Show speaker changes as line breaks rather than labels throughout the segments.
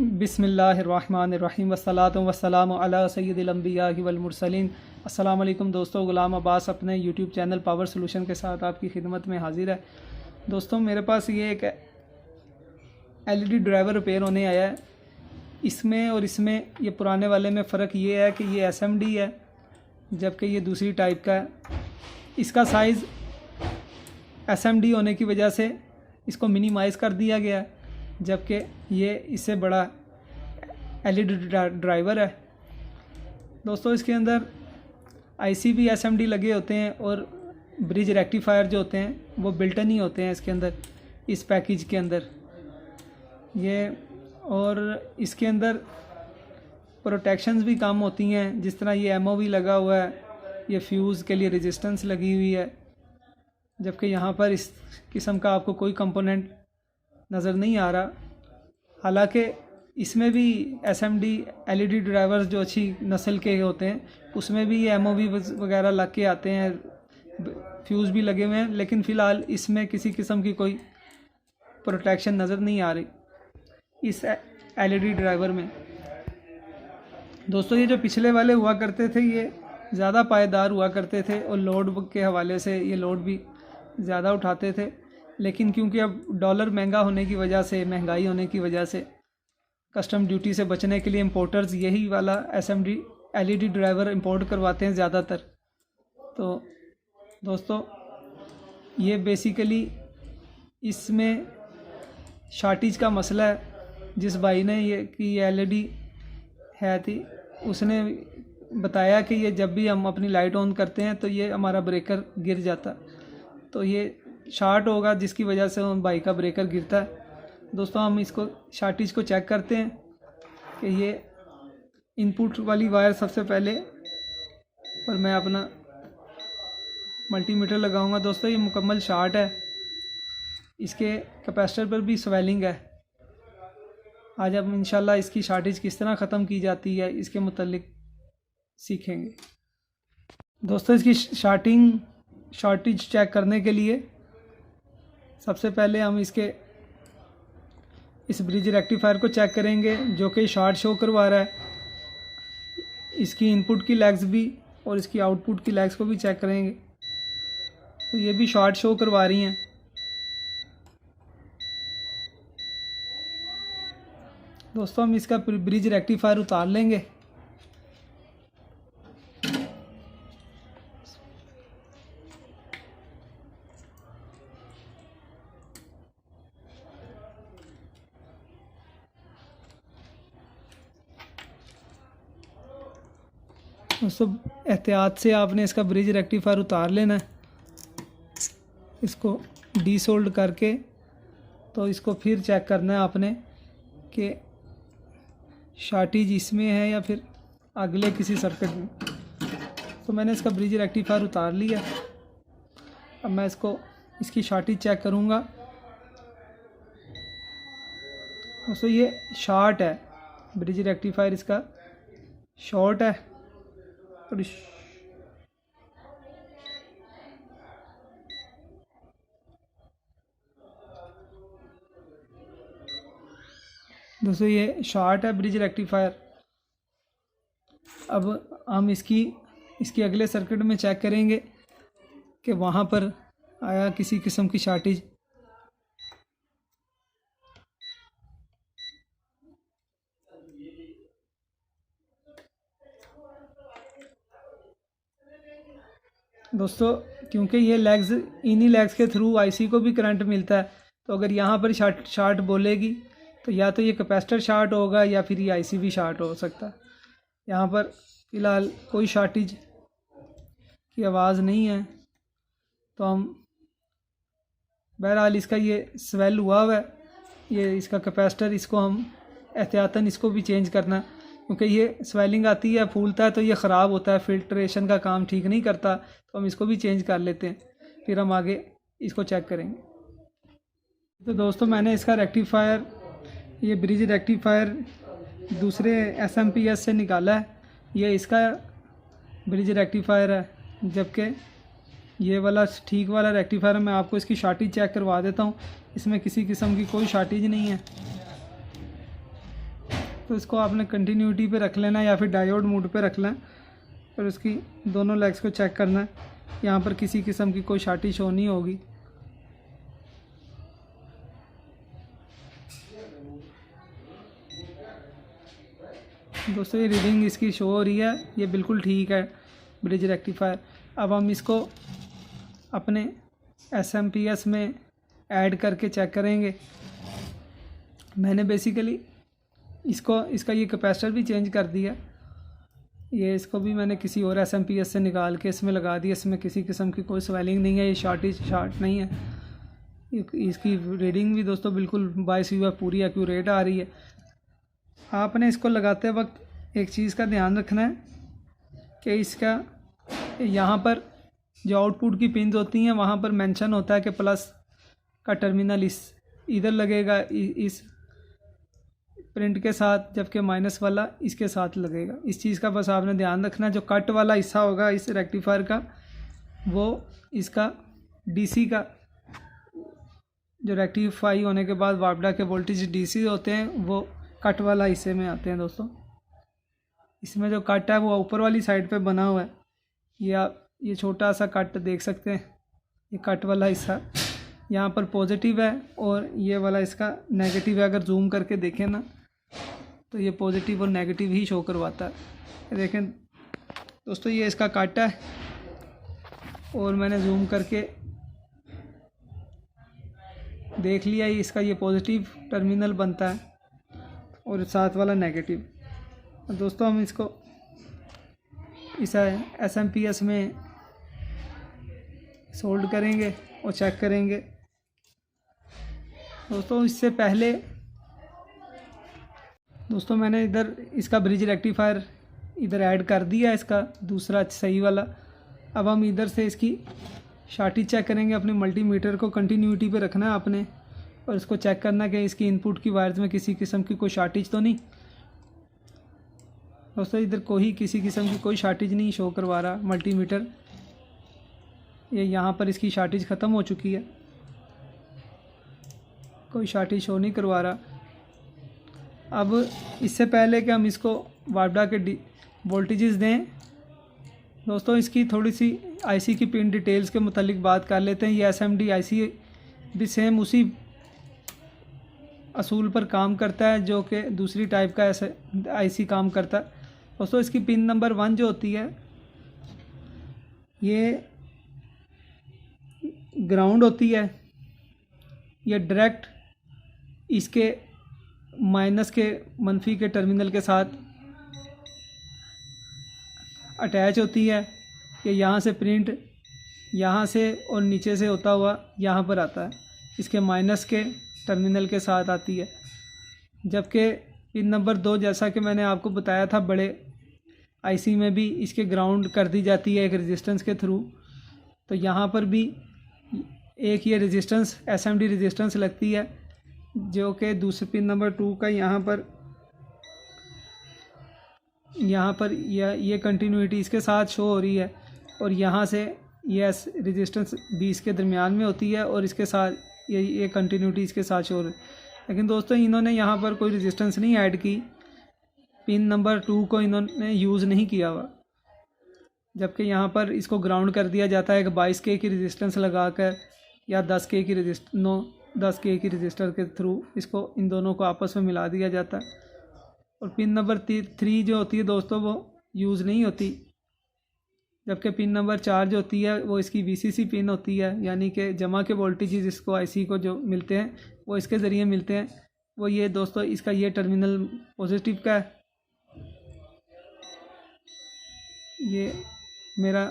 बिस्मिल्लाहिर्रहमानिर्रहीम वस्सलातु वस्सलामु अला सय्यिदिल अंबिया'i वल मुरसलीन। अस्सलाम वालेकुम दोस्तों, ग़ुलाम अब्बास अपने यूट्यूब चैनल पावर सॉल्यूशन के साथ आपकी खिदमत में हाजिर है। दोस्तों, मेरे पास ये एक एलईडी ड्राइवर रिपेयर होने आया है। इसमें और इसमें ये पुराने वाले में फ़र्क ये है कि ये एसएमडी है जबकि ये दूसरी टाइप का है। इसका साइज़ एसएमडी होने की वजह से इसको मिनिमाइज़ कर दिया गया है, जबकि ये इससे बड़ा एलईडी ड्राइवर है। दोस्तों, इसके अंदर आईसीबी एसएमडी लगे होते हैं और ब्रिज रेक्टिफायर जो होते हैं वो बिल्ट इन ही होते हैं इसके अंदर, इस पैकेज के अंदर ये। और इसके अंदर प्रोटेक्शंस भी कम होती हैं, जिस तरह ये एमओवी लगा हुआ है, ये फ्यूज़ के लिए रेजिस्टेंस लगी हुई है, जबकि यहाँ पर इस किस्म का आपको कोई कंपोनेंट नज़र नहीं आ रहा। हालांकि इसमें भी एसएमडी एलईडी ड्राइवर्स जो अच्छी नस्ल के होते हैं उसमें भी ये एमओवी वगैरह लग के आते हैं, फ्यूज़ भी लगे हुए हैं, लेकिन फ़िलहाल इसमें किसी किस्म की कोई प्रोटेक्शन नज़र नहीं आ रही इस एलईडी ड्राइवर में। दोस्तों, ये जो पिछले वाले हुआ करते थे ये ज़्यादा पायदार हुआ करते थे और लोड के हवाले से ये लोड भी ज़्यादा उठाते थे, लेकिन क्योंकि अब डॉलर महंगा होने की वजह से, महंगाई होने की वजह से कस्टम ड्यूटी से बचने के लिए इंपोर्टर्स यही वाला एसएमडी एलईडी ड्राइवर इंपोर्ट करवाते हैं ज़्यादातर। तो दोस्तों, ये बेसिकली इसमें शार्टेज का मसला है। जिस भाई ने ये एलईडी है थी उसने बताया कि ये जब भी हम अपनी लाइट ऑन करते हैं तो ये हमारा ब्रेकर गिर जाता, तो ये शार्ट होगा जिसकी वजह से उन बाइक का ब्रेकर गिरता है। दोस्तों, हम इसको शार्टेज को चेक करते हैं कि ये इनपुट वाली वायर सबसे पहले, और मैं अपना मल्टीमीटर लगाऊंगा। दोस्तों, ये मुकम्मल शार्ट है, इसके कैपेसिटर पर भी स्वेलिंग है। आज हम इंशाल्लाह इसकी शार्टेज किस तरह ख़त्म की जाती है इसके मुतल्लिक सीखेंगे। दोस्तों, इसकी शार्टेज चेक करने के लिए सबसे पहले हम इस ब्रिज रेक्टिफायर को चेक करेंगे जो कि शार्ट शो करवा रहा है। इसकी इनपुट की लैग्स भी और इसकी आउटपुट की लैग्स को भी चेक करेंगे, तो ये भी शार्ट शो करवा रही हैं। दोस्तों, हम इसका ब्रिज रेक्टिफायर उतार लेंगे। दोस्तों, एहतियात से आपने इसका ब्रिज रेक्टिफायर उतार लेना है, इसको डीसोल्ड करके। तो इसको फिर चेक करना है आपने कि शार्टेज इसमें है या फिर अगले किसी सर्किट में। तो मैंने इसका ब्रिज रेक्टिफायर उतार लिया। अब मैं इसकी शार्टेज चेक करूँगा। दोस्तों, ये शॉर्ट है, ब्रिज रेक्टिफायर इसका शॉर्ट है। और दोस्तों, ये शॉर्ट है ब्रिज रेक्टिफायर। अब हम इसकी अगले सर्किट में चेक करेंगे कि वहाँ पर आया किसी किस्म की शॉर्टेज। दोस्तों, क्योंकि ये लैग्स, इन्हीं लैग्स के थ्रू आईसी को भी करंट मिलता है, तो अगर यहाँ पर शार्ट बोलेगी तो या तो ये कैपेसिटर शार्ट होगा या फिर ये आईसी भी शार्ट हो सकता है। यहाँ पर फ़िलहाल कोई शार्टेज की आवाज़ नहीं है, तो हम बहरहाल इसका ये स्वेल हुआ है, ये इसका कैपेसिटर, इसको हम एहतियातन इसको भी चेंज करना, क्योंकि ये स्वेलिंग आती है, फूलता है तो ये ख़राब होता है, फिल्ट्रेशन का काम ठीक नहीं करता। तो हम इसको भी चेंज कर लेते हैं, फिर हम आगे इसको चेक करेंगे। तो दोस्तों, मैंने इसका रेक्टिफायर, ये ब्रिज रेक्टिफायर दूसरे एसएमपीएस से निकाला है। ये इसका ब्रिज रेक्टिफायर है, जबकि ये वाला ठीक वाला रेक्टिफायर मैं आपको इसकी शार्टेज चेक करवा देता हूँ। इसमें किसी किस्म की कोई शार्टेज नहीं है। तो इसको आपने कंटिन्यूटी पे रख लेना या फिर डायोड मोड पे रख लें, फिर उसकी दोनों लेग्स को चेक करना है। यहाँ पर किसी किस्म की कोई शार्टी शो नहीं होगी। दोस्तों ये रीडिंग इसकी शो हो रही है, ये बिल्कुल ठीक है ब्रिज रेक्टिफायर। अब हम इसको अपने SMPS में ऐड करके चेक करेंगे। मैंने बेसिकली इसका ये कैपेसिटर भी चेंज कर दिया। ये इसको भी मैंने किसी और SMPS से निकाल के इसमें लगा दिया। इसमें किसी किस्म की कोई स्वेलिंग नहीं है, ये शार्ट नहीं है। इसकी रीडिंग भी दोस्तों बिल्कुल 22 UF पूरी एक्यूरेट आ रही है। आपने इसको लगाते वक्त एक चीज़ का ध्यान रखना है कि इसका यहाँ पर जो आउटपुट की पिन्स होती हैं वहाँ पर मेंशन होता है कि प्लस का टर्मिनल इधर लगेगा इस प्रिंट के साथ, जबकि माइनस वाला इसके साथ लगेगा। इस चीज़ का बस आपने ध्यान रखना है। जो कट वाला हिस्सा होगा इस रेक्टिफायर का, वो इसका DC का जो रेक्टिफाई होने के बाद वापडा के वोल्टेज DC होते हैं वो कट वाला हिस्से में आते हैं। दोस्तों इसमें जो कट है वो ऊपर वाली साइड पे बना हुआ है। ये छोटा सा कट देख सकते हैं, ये कट वाला हिस्सा यहाँ पर पॉजिटिव है और ये वाला इसका नेगेटिव है। अगर जूम करके देखें ना तो ये पॉजिटिव और नेगेटिव ही शो करवाता है। देखें दोस्तों ये इसका कट है और मैंने जूम करके देख लिया, इसका ये पॉजिटिव टर्मिनल बनता है और साथ वाला नेगेटिव। दोस्तों हम इसको इस SMPS में सोल्ड करेंगे और चेक करेंगे। दोस्तों इससे पहले मैंने इधर इसका ब्रिज रेक्टिफायर इधर ऐड कर दिया, इसका दूसरा सही वाला। अब हम इधर से इसकी शार्टी चेक करेंगे। अपने मल्टीमीटर को कंटिन्यूटी पे रखना है आपने और इसको चेक करना है कि इसकी इनपुट की वायर्स में किसी किस्म की कोई शार्टेज तो नहीं। दोस्तों इधर किसी किस्म की कोई शार्टेज नहीं शो करवा रहा मल्टीमीटर। ये यहाँ पर इसकी शार्टेज ख़त्म हो चुकी है, कोई शार्टेज शो नहीं करवा रहा। अब इससे पहले कि हम इसको वापडा के वोल्टेजेस दें, दोस्तों इसकी थोड़ी सी IC की पिन डिटेल्स के मुतालिक बात कर लेते हैं। ये SMD IC भी सेम उसी असूल पर काम करता है जो कि दूसरी टाइप का IC काम करता है। दोस्तों इसकी पिन नंबर 1 जो होती है ये ग्राउंड होती है। ये डायरेक्ट इसके माइनस के मनफी के टर्मिनल के साथ अटैच होती है। ये यहाँ से प्रिंट यहाँ से और नीचे से होता हुआ यहाँ पर आता है, इसके माइनस के टर्मिनल के साथ आती है। जबकि पिन नंबर 2 जैसा कि मैंने आपको बताया था बड़े IC में भी इसके ग्राउंड कर दी जाती है एक रेजिस्टेंस के थ्रू। तो यहाँ पर भी एक ये रेजिस्टेंस SMD रेजिस्टेंस लगती है जो कि दूसरे पिन नंबर 2 का यहाँ पर ये कंटिन्यूटी इसके साथ शो हो रही है और यहाँ से ये रेजिस्टेंस 20 के दरमियान में होती है और इसके साथ ये कंटिन्यूटी इसके साथ शो हो रही है। लेकिन दोस्तों इन्होंने यहाँ पर कोई रेजिस्टेंस नहीं ऐड की, पिन नंबर 2 को इन्होंने यूज़ नहीं किया हुआ। जबकि यहाँ पर इसको ग्राउंड कर दिया जाता है एक 22K की रेजिस्टेंस लगाकर या 10K की 10K की रजिस्टर के थ्रू इसको इन दोनों को आपस में मिला दिया जाता है। और पिन नंबर 3 जो होती है दोस्तों वो यूज़ नहीं होती। जबकि पिन नंबर 4 जो होती है वो इसकी VCC पिन होती है, यानी कि जमा के वोल्टेजेस इसको IC को जो मिलते हैं वो इसके ज़रिए मिलते हैं। वो ये दोस्तों इसका ये टर्मिनल पॉजिटिव का है। ये मेरा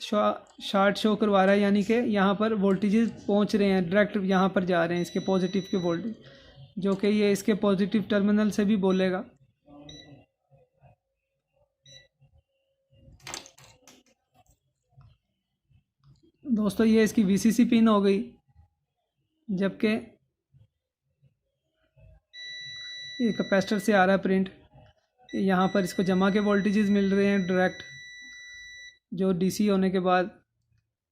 शार्ट शो करवा रहा है, यानी कि यहाँ पर वोल्टेजेस पहुँच रहे हैं, डायरेक्ट यहाँ पर जा रहे हैं इसके पॉजिटिव के वोल्टेज, जो कि ये इसके पॉजिटिव टर्मिनल से भी बोलेगा। दोस्तों ये इसकी VCC पिन हो गई। जबकि ये कैपेसिटर से आ रहा है प्रिंट, यहाँ पर इसको जमा के वोल्टेजेस मिल रहे हैं डायरेक्ट, जो DC होने के बाद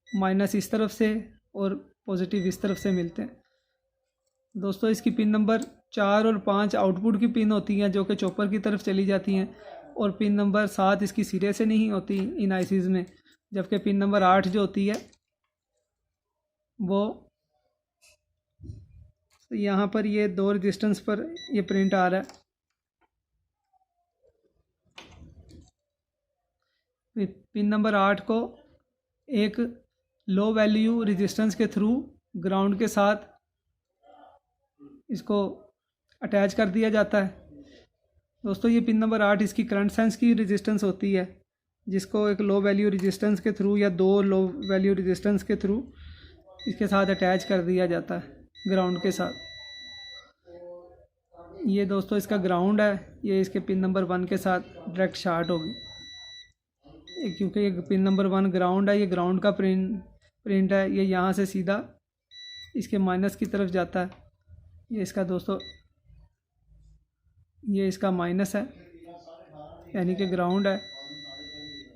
माइनस इस तरफ से और पॉजिटिव इस तरफ से मिलते हैं। दोस्तों इसकी पिन नंबर 4 और 5 आउटपुट की पिन होती हैं जो कि चॉपर की तरफ चली जाती हैं, और पिन नंबर 7 इसकी सिरे से नहीं होती इन आईसीज़ में, जबकि पिन नंबर 8 जो होती है वो यहाँ पर ये 2 रेजिस्टेंस पर ये प्रिंट आ रहा है। पिन नंबर 8 को एक लो वैल्यू रेजिस्टेंस के थ्रू ग्राउंड के साथ इसको अटैच कर दिया जाता है। दोस्तों ये पिन नंबर 8 इसकी करंट सेंस की रेजिस्टेंस होती है, जिसको एक लो वैल्यू रेजिस्टेंस के थ्रू या 2 लो वैल्यू रेजिस्टेंस के थ्रू इसके साथ अटैच कर दिया जाता है ग्राउंड के साथ। ये दोस्तों इसका ग्राउंड है, ये इसके पिन नंबर 1 के साथ डायरेक्ट शॉर्ट होगी, क्योंकि ये पिन नंबर 1 ग्राउंड है, ये ग्राउंड का प्रिंट है, ये यहाँ से सीधा इसके माइनस की तरफ जाता है। ये इसका दोस्तों ये इसका माइनस है, यानी कि ग्राउंड है,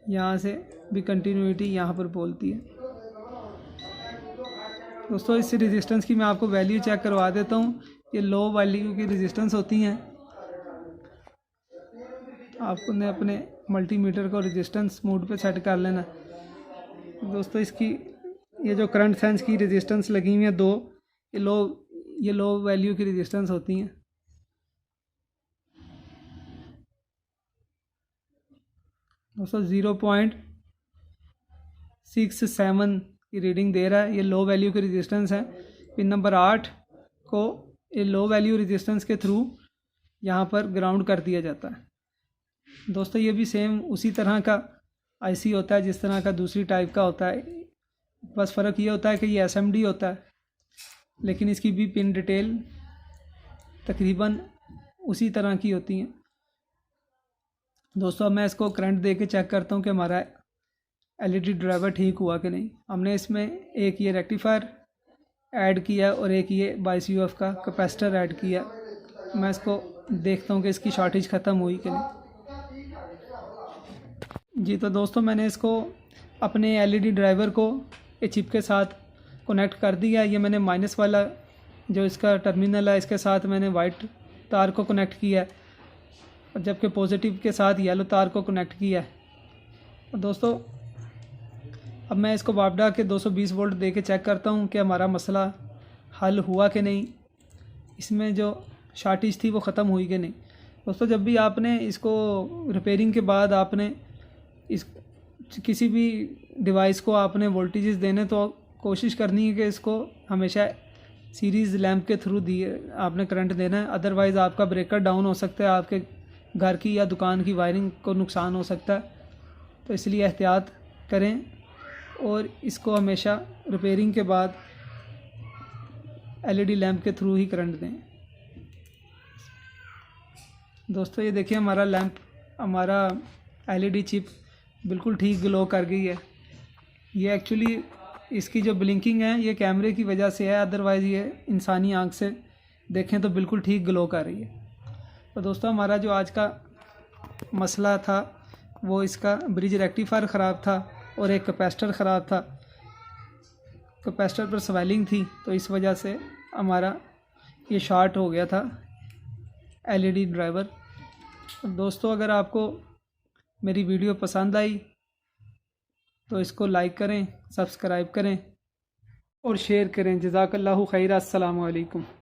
यहाँ से भी कंटिन्यूटी यहाँ पर बोलती है। दोस्तों इस रेजिस्टेंस की मैं आपको वैल्यू चेक करवा देता हूँ। ये लो वैल्यू की रेजिस्टेंस होती हैं। आपने अपने मल्टीमीटर को रेजिस्टेंस मोड पे सेट कर लेना। दोस्तों इसकी ये जो करंट सेंस की रेजिस्टेंस लगी हुई है 2, ये लो वैल्यू की रेजिस्टेंस होती हैं। दोस्तों 0.67 की रीडिंग दे रहा है, ये लो वैल्यू की रेजिस्टेंस है। पिन नंबर 8 को ये लो वैल्यू रेजिस्टेंस के थ्रू यहाँ पर ग्राउंड कर दिया जाता है। दोस्तों ये भी सेम उसी तरह का आईसी होता है जिस तरह का दूसरी टाइप का होता है, बस फ़र्क ये होता है कि ये एसएमडी होता है, लेकिन इसकी भी पिन डिटेल तकरीबन उसी तरह की होती हैं। दोस्तों अब मैं इसको करंट दे के चेक करता हूँ कि हमारा एलईडी ड्राइवर ठीक हुआ कि नहीं। हमने इसमें एक ये रेक्टिफायर ऐड किया और एक ये 22 UF का कैपेसिटर ऐड किया। मैं इसको देखता हूँ कि इसकी शॉर्टेज ख़त्म हुई कि नहीं। जी तो दोस्तों मैंने इसको अपने एलईडी ड्राइवर को ये चिप के साथ कनेक्ट कर दिया। ये मैंने माइनस वाला जो इसका टर्मिनल है इसके साथ मैंने वाइट तार को कनेक्ट किया है, और जबकि पॉजिटिव के साथ येलो तार को कनेक्ट किया है। और दोस्तों अब मैं इसको वापडा के 220 वोल्ट दे के चेक करता हूँ कि हमारा मसला हल हुआ कि नहीं, इसमें जो शॉर्टेज थी वो ख़त्म हुई कि नहीं। दोस्तों जब भी आपने इसको रिपेयरिंग के बाद आपने इस किसी भी डिवाइस को आपने वोल्टेजेस देने तो कोशिश करनी है कि इसको हमेशा सीरीज़ लैंप के थ्रू दिए आपने करंट देना है, अदरवाइज़ आपका ब्रेकर डाउन हो सकता है, आपके घर की या दुकान की वायरिंग को नुकसान हो सकता है। तो इसलिए एहतियात करें और इसको हमेशा रिपेयरिंग के बाद एलईडी लैंप के थ्रू ही करंट दें। दोस्तों ये देखिए हमारा एलईडी चिप बिल्कुल ठीक ग्लो कर गई है। ये एक्चुअली इसकी जो ब्लिंकिंग है ये कैमरे की वजह से है, अदरवाइज़ ये इंसानी आंख से देखें तो बिल्कुल ठीक ग्लो कर रही है। तो दोस्तों हमारा जो आज का मसला था वो इसका ब्रिज रेक्टिफायर ख़राब था और एक कैपेसिटर ख़राब था। कैपेसिटर पर स्वेलिंग थी तो इस वजह से हमारा ये शॉर्ट हो गया था एलईडी ड्राइवर। दोस्तों अगर आपको मेरी वीडियो पसंद आई तो इसको लाइक करें, सब्सक्राइब करें और शेयर करें। जज़ाकल्लाहु खैर। अस्सलामु अलैकुम।